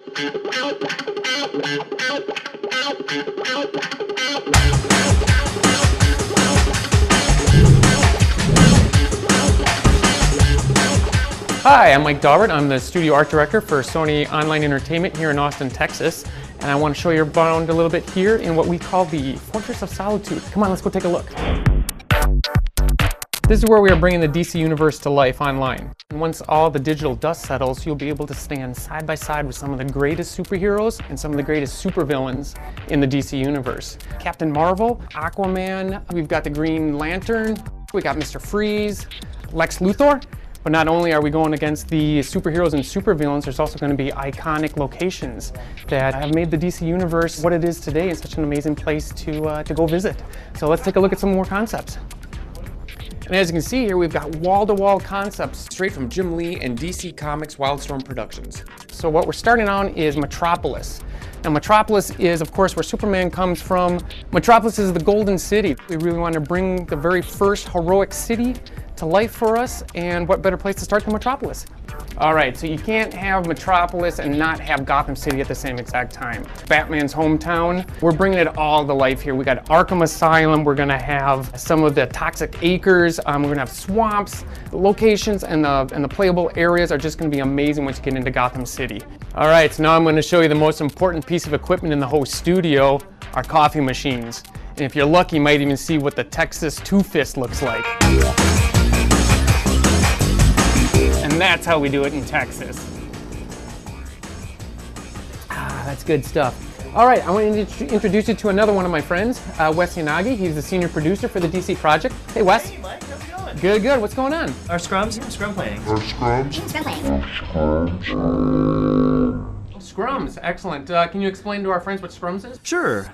Hi, I'm Mike Daubert. I'm the studio art director for Sony Online Entertainment here in Austin, Texas. And I want to show you around a little bit here in what we call the Fortress of Solitude. Come on, let's go take a look. This is where we are bringing the DC Universe to life online. And once all the digital dust settles, you'll be able to stand side by side with some of the greatest superheroes and some of the greatest supervillains in the DC Universe. Captain Marvel, Aquaman, we've got the Green Lantern, we got Mr. Freeze, Lex Luthor. But not only are we going against the superheroes and supervillains, there's also going to be iconic locations that have made the DC Universe what it is today and such an amazing place to go visit. So let's take a look at some more concepts. And as you can see here, we've got wall-to-wall concepts straight from Jim Lee and DC Comics Wildstorm Productions. So what we're starting on is Metropolis. Now Metropolis is, of course, where Superman comes from. Metropolis is the Golden City. We really want to bring the very first heroic city to life for us, and what better place to start than Metropolis? All right, so you can't have Metropolis and not have Gotham City at the same exact time. Batman's hometown, we're bringing it all to life here. We got Arkham Asylum, we're gonna have some of the toxic acres, we're gonna have swamps, locations, and the playable areas are just gonna be amazing once you get into Gotham City. All right, so now I'm gonna show you the most important piece of equipment in the whole studio, our coffee machines. And if you're lucky, you might even see what the Texas Two-Fist looks like. And that's how we do it in Texas. That's good stuff. All right, I want to introduce you to another one of my friends, Wes Yanagi. He's the senior producer for the DC project. Hey, Wes. Hey, Mike, how's it going? Good, good. What's going on? Our scrums, scrum planning. Scrums, excellent. Can you explain to our friends what scrums is? Sure.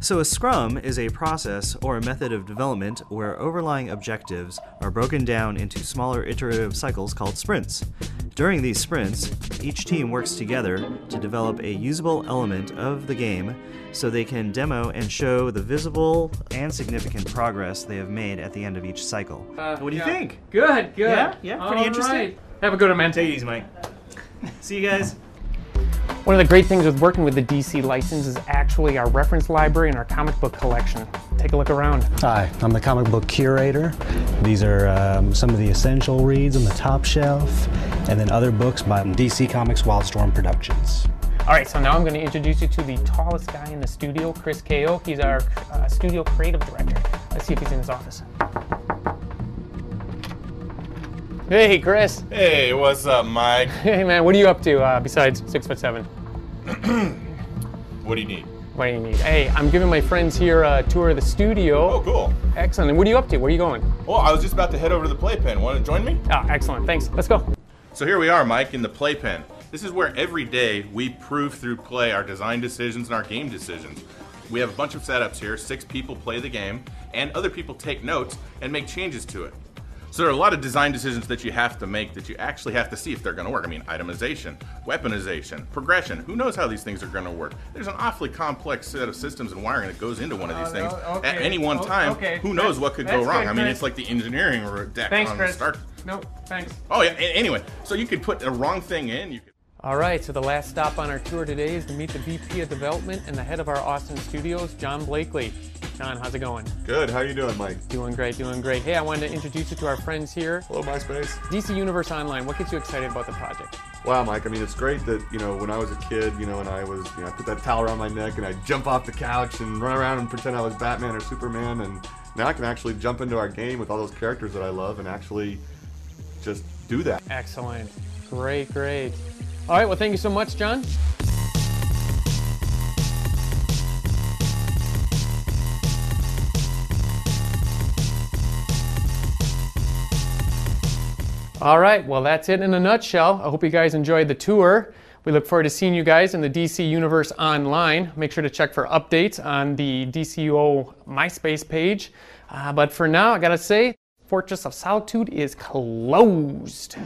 So a scrum is a process or a method of development where overlying objectives are broken down into smaller iterative cycles called sprints. During these sprints, each team works together to develop a usable element of the game so they can demo and show the visible and significant progress they have made at the end of each cycle. What do you think? Good, good. Yeah, pretty interesting. Right. Have a good one, man. Take it easy, Mike. See you guys. One of the great things with working with the DC license is actually our reference library and our comic book collection. Take a look around. Hi, I'm the comic book curator. These are some of the essential reads on the top shelf, and then other books by DC Comics Wildstorm Productions. All right, so now I'm going to introduce you to the tallest guy in the studio, Chris Ko. He's our studio creative director. Let's see if he's in his office. Hey, Chris. Hey, what's up, Mike? Hey, man, what are you up to besides 6'7"? What do you need? What do you need? Hey, I'm giving my friends here a tour of the studio. Oh, cool. Excellent. And what are you up to? Where are you going? Well, I was just about to head over to the playpen. Want to join me? Ah, excellent. Thanks. Let's go. So here we are, Mike, in the playpen. This is where every day we prove through play our design decisions and our game decisions. We have a bunch of setups here. 6 people play the game, and other people take notes and make changes to it. So there are a lot of design decisions that you have to make that you actually have to see if they're going to work. I mean, itemization, weaponization, progression. Who knows how these things are going to work? There's an awfully complex set of systems and wiring that goes into one of these things. Okay. At any one time, who knows what could go wrong? Good, I mean, Chris. it's like the engineering deck Thanks, on Chris. the start. No, thanks. Oh yeah. Anyway, so you could put the wrong thing in. You could. All right, so the last stop on our tour today is to meet the VP of Development and the head of our Austin studios, John Blakely. John, how's it going? Good. How you doing, Mike? Doing great, doing great. Hey, I wanted to introduce you to our friends here. Hello, MySpace. DC Universe Online, what gets you excited about the project? Wow, Mike. I mean, it's great that, when I was a kid, and I was, I put that towel around my neck and I'd jump off the couch and run around and pretend I was Batman or Superman, and now I can actually jump into our game with all those characters that I love and actually just do that. Excellent. Great, great. All right, well, thank you so much, John. All right, well, that's it in a nutshell. I hope you guys enjoyed the tour. We look forward to seeing you guys in the DC Universe Online. Make sure to check for updates on the DCUO MySpace page. But for now, I gotta say, Fortress of Solitude is closed.